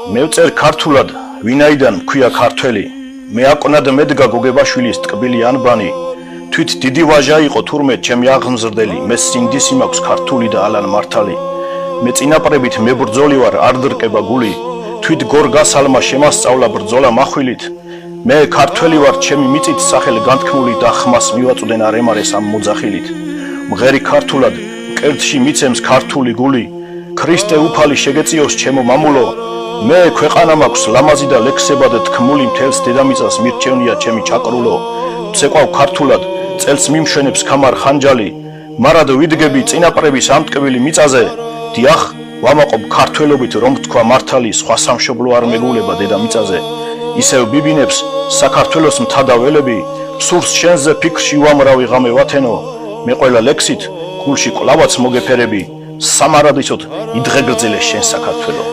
მევწერ ქართულად, ვინაიდან მქვია ქართველი, მე აკონად მედგა გოგებაშვილის ტკბილი ანბანი, თვით დიდი ვაჟა იყო თურმე ჩემი აღმზრდელი, მე სინდისი მაქვს ქართული და ალან მართალი, მე წინაპრებით მებრძოლი ვარ, არ დრკება გული, თვით გორგასალმა შემასწავლა ბრძოლა מחვილით, მე ქართველი ვარ, ჩემი მიწით სახელი განთქმული და ხმას მივაწვდენ არ ემარეს ამ მოძახილით, მღერი ქართულად, მკერდში მიცემს ქართული გული, ქრისტე უფალი შეგეწიოს ჩემო მამულო, მე ქვეყანა მაქვს ლამაზი და ლექსებად თქმული მთელს დედამიწას მირჩევნია ჩემი ჩაკრულო, ცეკვავ ქართულად, წელს მიმშვენებს ქამარ ხანჯალი, მარად ვიდგები წინაპრების ამ ტკბილი მიწაზე, დიახ, ვამაყობ ქართველობით რომ თქვა მართალი, სხვა სამშობლო არ მეგულება დედამიწაზე, ისევ ბიბინებს საქართველოს მთა და ველები, სურს შენზე ფიქრში უამრავი ღამე ვათენო, მე ყველა ლექსით გულში კლავაც მოგეფერები, სამარადისოდ იდღეგრძელე შენ საქართველო.